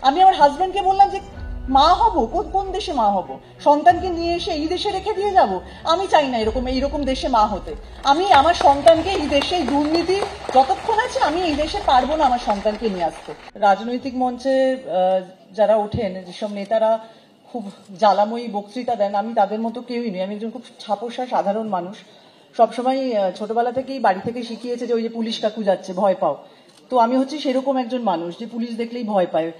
আমি আমার হাজবেন্ডকে বললাম যে মা হব, কোন দেশে মা হব? সন্তানকে নিয়ে এসে এই দেশে রেখে দিয়ে যাব? আমি চাই না এইরকম দেশে মা হতে। আমি আমার সন্তানকে এই দেশে দুর্নীতি যতক্ষণ আছে আমি এই দেশে পারবো না আমার সন্তানকে নিয়ে আসতে। রাজনৈতিক মঞ্চে যারা ওঠেন, যেসব নেতারা খুব জ্বালাময়ী বক্তৃতা দেন, আমি তাদের মতো কেউই নই। আমি একজন খুব ছাপোষা সাধারণ মানুষ। সবসময় ছোটবেলা থেকেই বাড়ি থেকে শিখিয়েছে যে ওই যে পুলিশ কাকু যাচ্ছে ভয় পাও। তো আমি হচ্ছে সেরকম একজন মানুষ যে পুলিশ দেখলেই ভয় পায়।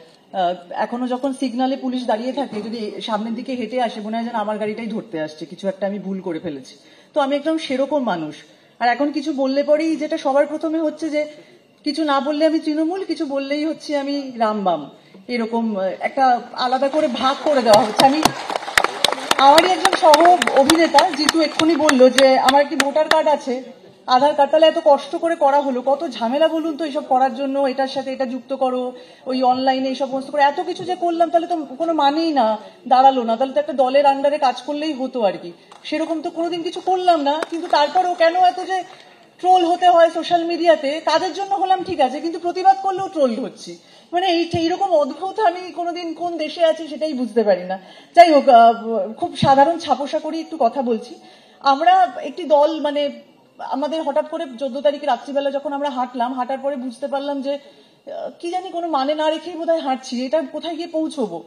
এখনো যখন সিগনালে পুলিশ দাঁড়িয়ে থাকে, যদি সামনের দিকে হেঁটে আসে মনে হয় যেন আমার গাড়িটাই ধরতে আসছে, কিছু একটা আমি ভুল করে ফেলেছি। তো আমি একদম সেরকম মানুষ। আর এখন কিছু বললে পরেই যেটা সবার প্রথমে হচ্ছে যে কিছু না বললে আমি তৃণমূল, কিছু বললেই হচ্ছে আমি রামবাম, এরকম একটা আলাদা করে ভাগ করে দেওয়া হচ্ছে। আমারই একজন সহ অভিনেতা জিতু এক্ষুনি বললো যে আমার কি ভোটার কার্ড আছে, আধার কার্ড, তাহলে এত কষ্ট করে করা হলো, কত ঝামেলা বলুন তো এইসব করার জন্য, এটার সাথে এটা যুক্ত করো, ওই অনলাইনে এইসব সমস্ত করে এত কিছু যে করলাম, তাহলে তো কোনো মানেই না দাঁড়ালো না। তাহলে তো একটা দলের আন্ডারে কাজ করলেই হতো আর কি। সেরকম তো কোনোদিন কিছু করলাম না, কিন্তু তারপরেও কেন এত যে ট্রোল হতে হয় সোশ্যাল মিডিয়াতে? কাজের জন্য হলাম ঠিক আছে, কিন্তু প্রতিবাদ করলেও ট্রোল হচ্ছি। মানে এইরকম অদ্ভুত আমি কোনোদিন কোন দেশে আছি সেটাই বুঝতে পারি না। যাই হোক, খুব সাধারণ ছাপোষা করি একটু কথা বলছি। আমরা একটি দল, মানে আমাদের হঠাৎ করে 14 তারিখে রাত্রিবেলা যখন আমরা হাঁটার পরে বুঝতে পারলাম যে কি জানি কোনো মানে না রেখেই বোধহয় হাঁটছি, এটা কোথায় গিয়ে পৌঁছবো।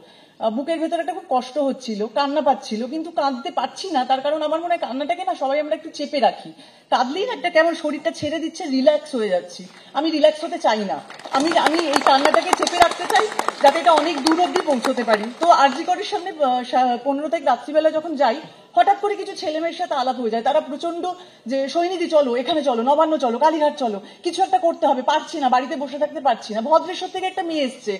বুকের ভেতরে একটা খুব কষ্ট হচ্ছিল, কান্না পাচ্ছিল, কিন্তু কাঁদতে পারছি না। তার কারণ আমার মনে হয় কান্নাটাকে না সবাই আমরা একটু চেপে রাখি, কাঁদলেই না একটা কেমন শরীরটা ছেড়ে দিচ্ছে, রিল্যাক্স হয়ে যাচ্ছি। আমি রিল্যাক্স হতে চাই না, আমি এই কান্নাটাকে চেপে রাখতে চাই যাতে এটা অনেক দূর অব্দি পৌঁছতে পারি। তো আরজি করের সামনে 15 তারিখ রাত্রিবেলা যখন যাই, হঠাৎ করে কিছু ছেলেমেয়ের সাথে আলাপ হয়ে যায়। তারা প্রচন্ড যে সৈনিধি চলো, এখানে চলো, নবান্ন চলো, কালীঘাট চলো, কিছু একটা করতে হবে, পারছি না, বাড়িতে বসে থাকতে পারছি না। ভদ্রেশ্বর থেকে একটা মেয়ে এসছে,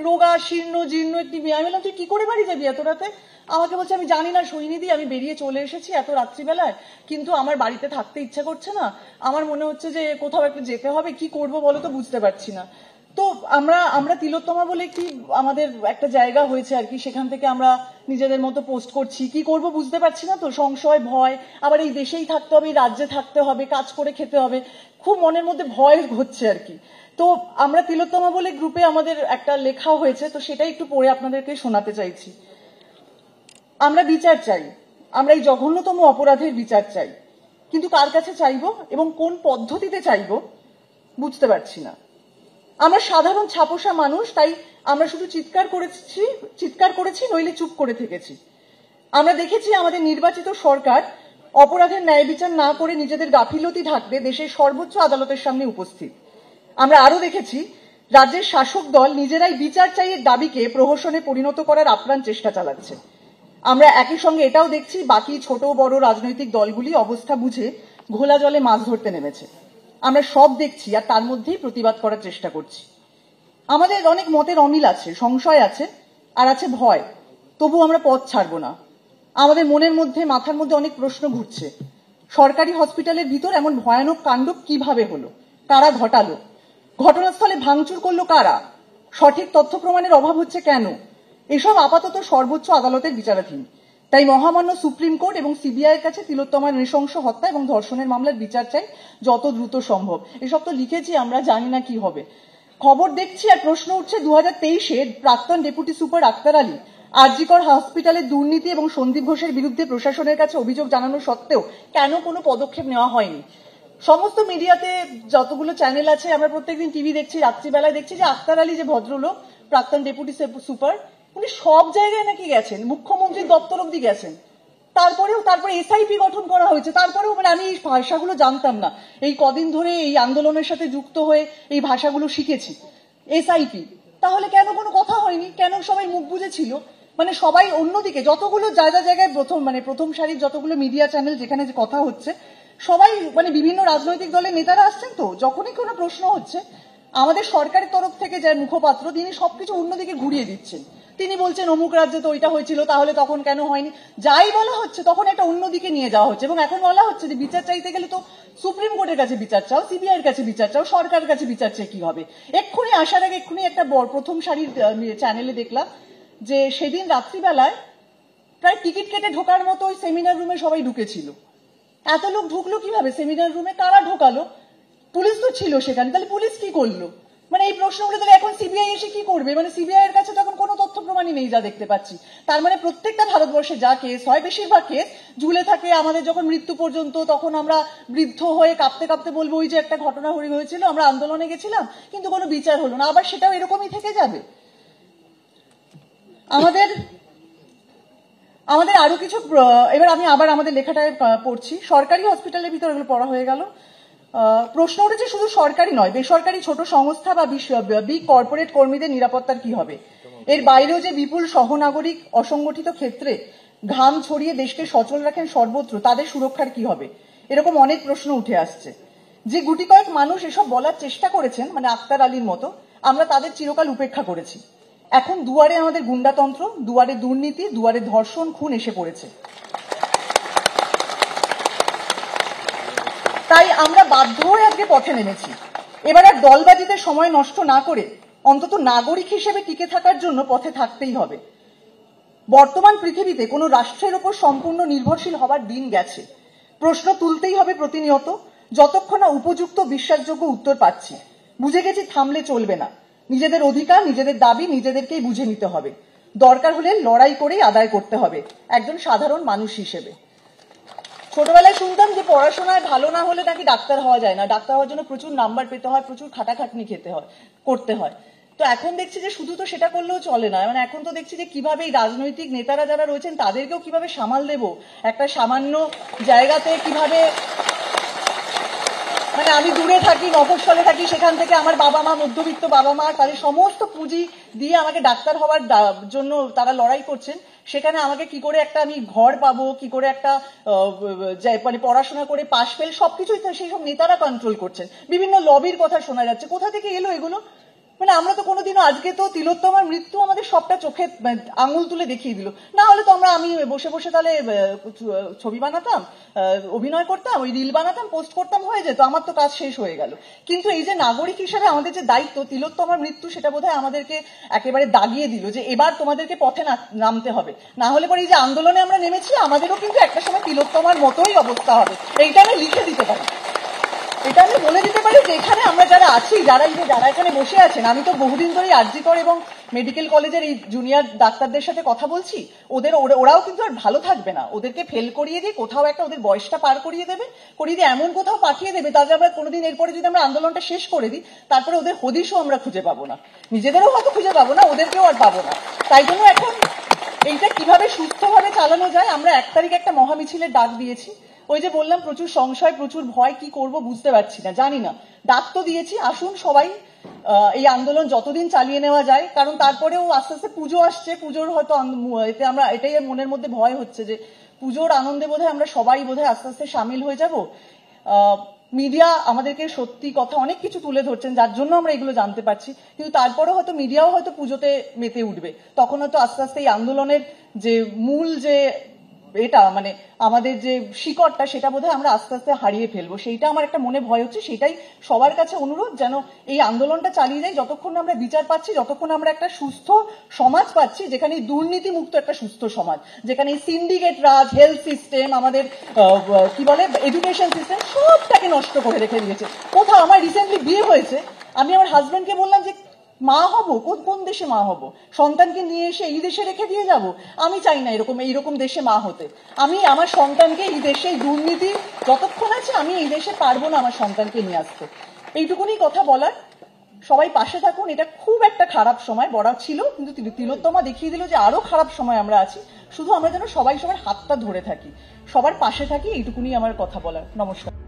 রোগা শীর্ণ জীর্ণ একটি মেয়ে। আমি বললাম তুই কি করে বাড়ি যাবি এত রাতে? আমাকে বলছে আমি জানি না সৈনিধি, আমি বেরিয়ে চলে এসেছি এত রাত্রিবেলায়, কিন্তু আমার বাড়িতে থাকতে ইচ্ছা করছে না, আমার মনে হচ্ছে যে কোথাও একটু যেতে হবে, কি করবো বলো তো, বুঝতে পারছি না। তো আমরা তিলোত্তমা বলে কি আমাদের একটা জায়গা হয়েছে আর কি, সেখান থেকে আমরা নিজেদের মতো পোস্ট করছি, কি করব বুঝতে পারছি না। তো সংশয়, ভয়, আবার এই দেশেই থাকতে হবে, এই রাজ্যে থাকতে হবে, কাজ করে খেতে হবে, খুব মনের মধ্যে ভয় হচ্ছে আর কি। তো আমরা তিলোত্তমা বলে গ্রুপে আমাদের একটা লেখা হয়েছে, তো সেটাই একটু পড়ে আপনাদেরকে শোনাতে চাইছি। আমরা বিচার চাই, আমরা এই জঘন্যতম অপরাধের বিচার চাই, কিন্তু কার কাছে চাইবো এবং কোন পদ্ধতিতে চাইবো বুঝতে পারছি না। আমরা সাধারণ ছাপোষা মানুষ, তাই আমরা শুধু চিৎকার করেছি নইলে চুপ করে থেকেছি। আমরা দেখেছি আমাদের নির্বাচিত সরকার অপরাধের ন্যায় বিচার না করে নিজেদের গাফিলতি ঢাকতে দেশের সর্বোচ্চ আদালতের সামনে উপস্থিত। আমরা আরো দেখেছি রাজ্যের শাসক দল নিজেরাই বিচার চাইয়ের দাবিকে প্রহসনে পরিণত করার আপ্রাণ চেষ্টা চালাচ্ছে। আমরা একই সঙ্গে এটাও দেখছি বাকি ছোট বড় রাজনৈতিক দলগুলি অবস্থা বুঝে ঘোলা জলে মাছ ধরতে নেমেছে। আমরা সব দেখছি আর তার মধ্যেই প্রতিবাদ করার চেষ্টা করছি। আমাদের অনেক মতের অমিল আছে, সংশয় আছে, আর আছে ভয়, তবু আমরা পথ ছাড়বো না। আমাদের মনের মধ্যে, মাথার মধ্যে অনেক প্রশ্ন ঘুরছে। সরকারি হসপিটালের ভিতর এমন ভয়ানক কাণ্ড কিভাবে হলো, কারা ঘটালো, ঘটনাস্থলে ভাঙচুর করলো কারা, সঠিক তথ্য প্রমাণের অভাব হচ্ছে কেন, এসব আপাতত সর্বোচ্চ আদালতের বিচারাধীন। তাই মহামান্য সুপ্রিম কোর্ট এবং সিবিআইয়ের কাছে তিলোত্তমার নৃশংস হত্যা এবং ধর্ষণের মামলার বিচার চাই যত দ্রুত সম্ভব। এসব তো লিখেছি আমরা, জানি না কি হবে। খবর দেখছি আর প্রশ্ন উঠছে 2023-এর প্রাক্তন ডেপুটি সুপার আক্তার আলী আরজি কর হসপিটালের দুর্নীতি এবং সন্দীপ ঘোষের বিরুদ্ধে প্রশাসনের কাছে অভিযোগ জানানো সত্ত্বেও কেন কোনো পদক্ষেপ নেওয়া হয়নি। সমস্ত মিডিয়াতে যতগুলো চ্যানেল আছে, আমরা প্রত্যেকদিন টিভি দেখছি, রাত্রিবেলায় দেখছি যে আক্তার আলী যে ভদ্রলোক প্রাক্তন ডেপুটি সুপার, উনি সব জায়গায় নাকি গেছেন, মুখ্যমন্ত্রীর দপ্তর অব্দি গেছেন। তারপরে এসআইপি গঠন করা হয়েছে, তারপরেও মানে আমি এই ভাষাগুলো জানতাম না, এই কদিন ধরে এই আন্দোলনের সাথে যুক্ত হয়ে এই ভাষাগুলো শিখেছি। এসআইপি, তাহলে কেন কোনো কথা হয়নি, কেন সবাই মুখ বুজেছিল? মানে সবাই অন্যদিকে যতগুলো জায়গায় প্রথম সারির যতগুলো মিডিয়া চ্যানেল যেখানে যে কথা হচ্ছে, সবাই মানে বিভিন্ন রাজনৈতিক দলের নেতারা আসছেন, তো যখনই কোনো প্রশ্ন হচ্ছে আমাদের সরকারের তরফ থেকে যে মুখপাত্র তিনি সবকিছু অন্যদিকে ঘুরিয়ে দিচ্ছেন। তিনি বলছেন অমুক রাজ্যে তো ওইটা হয়েছিল, তাহলে তখন কেন হয়নি, যাই বলা হচ্ছে তখন একটা অন্যদিকে নিয়ে যাওয়া হচ্ছে। এবং এখন বলা হচ্ছে যে বিচার চাইতে গেলে তো সুপ্রিম কোর্টের কাছে বিচার চাও, সিবিআইয়ের কাছে বিচার চাও, সরকারের কাছে বিচার চেয়ে কি হবে। এক্ষুনি আসার আগে একটা প্রথম সারির চ্যানেলে দেখলাম যে সেদিন রাত্রিবেলায় প্রায় টিকিট কেটে ঢোকার মতো ওই সেমিনার রুমে সবাই ঢুকেছিল। এত লোক ঢুকলো কিভাবে সেমিনার রুমে, কারা ঢোকালো? পুলিশ তো ছিল সেখানে, তাহলে পুলিশ কি করলো? মানে এই প্রশ্নগুলো তাহলে এখন সিবিআই এসে কি করবে? মানে সিবিআই এর কাছে তখন কোনো তথ্য প্রমাণই নেই যা দেখতে পাচ্ছি। তার মানে প্রত্যেকটা ভারতবর্ষে যা কেস হয় বেশিরভাগ কেস ঝুলে থাকে আমাদের যখন মৃত্যু পর্যন্ত, তখন আমরা বৃদ্ধ হয়ে কাঁপতে কাঁপতে বলবো ওই যে একটা ঘটনা হয়েছিল, আমরা আন্দোলনে গেছিলাম কিন্তু কোনো বিচার হলো না, আবার সেটাও এরকমই থেকে যাবে। আমাদের আরো কিছু, এবার আমি আবার আমাদের লেখাটায় পড়ছি। সরকারি হসপিটালের ভিতরে এগুলো পড়া হয়ে গেল। প্রশ্ন উঠেছে শুধু সরকারি নয়, বেসরকারি ছোট সংস্থা বা বিগ কর্পোরেট কর্মীদের নিরাপত্তার কি হবে? এর বাইরেও যে বিপুল সহনাগরিক অসংগঠিত ক্ষেত্রে ঘাম ছড়িয়ে দেশকে সচল রাখেন সর্বত্র, তাদের সুরক্ষার কি হবে? এরকম অনেক প্রশ্ন উঠে আসছে। যে গুটি কয়েক মানুষ এসব বলার চেষ্টা করেছেন, মানে আক্তার আলীর মতো, আমরা তাদের চিরকাল উপেক্ষা করেছি। এখন দুয়ারে আমাদের গুন্ডাতন্ত্র, দুয়ারে দুর্নীতি, দুয়ারে ধর্ষণ, খুন এসে পড়েছে। তাই আমরা বাধ্য হয়ে আজকে পথে নেমেছি। এবার আর দলবাজিতে সময় নষ্ট না করে অন্তত নাগরিক হিসেবে টিকে থাকার জন্য পথে থাকতেই হবে। বর্তমান পৃথিবীতে কোনো রাষ্ট্রের ওপর সম্পূর্ণ নির্ভরশীল হবার দিন গেছে। প্রশ্ন তুলতেই হবে প্রতিনিয়ত, যতক্ষণ না উপযুক্ত বিশ্বাসযোগ্য উত্তর পাচ্ছি। বুঝে গেছি থামলে চলবে না। নিজেদের অধিকার, নিজেদের দাবি নিজেদেরকেই বুঝে নিতে হবে। দরকার হলে লড়াই করেই আদায় করতে হবে একজন সাধারণ মানুষ হিসেবে। ছোটবেলায় শুনতাম যে পড়াশোনায় ভালো না হলে নাকি ডাক্তার হওয়া যায় না, ডাক্তার হওয়ার জন্য প্রচুর নাম্বার পেতে হয়, প্রচুর খাটাখাটনি করতে হয়। তো এখন দেখছি যে শুধু তো সেটা করলেও চলে না। মানে এখন তো দেখছি যে কিভাবে এই রাজনৈতিক নেতারা যারা রয়েছেন তাদেরকেও কিভাবে সামাল দেব, একটা সামান্য জায়গাতে কিভাবে, মানে আমি দূরে থাকি, মফস্বলে থাকি, সেখান থেকে আমার বাবা মা, মধ্যবিত্ত বাবা মা, তাদের সমস্ত পুঁজি দিয়ে আমাকে ডাক্তার হওয়ার জন্য তারা লড়াই করছেন। সেখানে আমাকে কি করে একটা আমি ঘর পাবো, কি করে একটা মানে পড়াশোনা করে পাশ ফেল, সবকিছুই সেই সব নেতারা কন্ট্রোল করছেন। বিভিন্ন লবির কথা শোনা যাচ্ছে। কোথা থেকে এলো এগুলো? মানে আমরা তো কোনোদিনও, আজকে তো তিলোত্তমার মৃত্যু আমাদের সবটা চোখে আঙুল তুলে দেখিয়ে দিল। না হলে তো আমি বসে বসে তাহলে ছবি বানাতাম, অভিনয় করতাম, ওই রিল বানাতাম, পোস্ট করতাম, হয়ে যেত, আমার তো কাজ শেষ হয়ে গেল। কিন্তু এই যে নাগরিক হিসেবে আমাদের যে দায়িত্ব, তিলোত্তমার মৃত্যু সেটা বোধহয় আমাদেরকে একেবারে দাগিয়ে দিল যে এবার তোমাদেরকে পথে নামতে হবে। না হলে পরে এই যে আন্দোলনে আমরা নেমেছি, আমাদেরও কিন্তু একটা সময় তিলোত্তমার মতোই অবস্থা হবে। এইটা আমি লিখে দিতে পারি, এটা আমি বলে দিতে পারি যে এখানে আমরা যারা আছি, যারা এখানে বসে আছেন, আমি তো বহুদিন ধরেই আরজিকর এবং মেডিকেল কলেজের এই জুনিয়র ডাক্তারদের সাথে কথা বলছি। ওরাও কিন্তু আর ভালো থাকবে না। ওদেরকে ফেল করিয়ে দিয়ে কোথাও একটা ওদের বয়সটা পার করিয়ে দিয়ে এমন কোথাও পাঠিয়ে দেবে, তাহলে আমরা কোনোদিন এরপরে যদি আমরা আন্দোলনটা শেষ করে দিই, তারপরে ওদের হদিশও আমরা খুঁজে পাবো না, নিজেদেরও হয়তো খুঁজে পাবো না, ওদেরকেও আর পাবো না। তাই জন্য এখন এইটা কিভাবে সুস্থভাবে চালানো যায়, আমরা 1 তারিখ একটা মহামিছিলের ডাক দিয়েছি। ওই যে বললাম, প্রচুর সংশয়, প্রচুর ভয়, কি করব বুঝতে পারছি না, জানি না। ডাক তো দিয়েছি, আসুন সবাই এই আন্দোলন যতদিন চালিয়ে নেওয়া যায়। কারণ তারপরেও আস্তে আস্তে পুজো আসছে, পুজোর হয়তো এতে আমরা, এটাই মনের মধ্যে ভয় হচ্ছে যে পুজোর আনন্দে বোধহয় আমরা সবাই বোধহয় আস্তে আস্তে সামিল হয়ে যাব। মিডিয়া আমাদেরকে সত্যি কথা অনেক কিছু তুলে ধরছেন, যার জন্য আমরা এগুলো জানতে পারছি। কিন্তু তারপরেও হয়তো মিডিয়াও হয়তো পুজোতে মেতে উঠবে, তখন হয়তো আস্তে আস্তে এই আন্দোলনের যে মূল যে এটা, মানে আমাদের যে শিকড়টা, সেটা বোধহয় আমরা আস্তে আস্তে হারিয়ে ফেলবো। সেইটা আমার একটা মনে ভয় হচ্ছে। সেটাই সবার কাছে অনুরোধ, যেন এই আন্দোলনটা চালিয়ে যাই যতক্ষণ আমরা বিচার পাচ্ছি, যতক্ষণ আমরা একটা সুস্থ সমাজ পাচ্ছি, যেখানে দুর্নীতি মুক্ত একটা সুস্থ সমাজ, যেখানে সিন্ডিকেট রাজ, হেলথ সিস্টেম, আমাদের কি বলে এডুকেশন সিস্টেম, সবটাকে নষ্ট করে রেখে দিয়েছে। কোথাও আমার রিসেন্টলি বিয়ে হয়েছে, আমি আমার হাজবেন্ডকে বললাম যে মা হব, কোন দেশে মা হব? সন্তানকে নিয়ে এসে এই দেশে রেখে দিয়ে যাব? আমি চাই না এইরকম দেশে মা হতে। আমি আমার সন্তানকে এই দেশে, দুর্নীতি যতক্ষণ আছে, আমি এই দেশে পারবো না আমার সন্তানকে নিয়ে আসতে। এইটুকুনি কথা বলার। সবাই পাশে থাকুন। এটা খুব একটা খারাপ সময় বড় ছিল, কিন্তু তিলোত্তমা দেখিয়ে দিল যে আরো খারাপ সময় আমরা আছি। শুধু আমরা যেন সবাই সবার হাতটা ধরে থাকি, সবার পাশে থাকি, এইটুকুনি আমার কথা বলার। নমস্কার।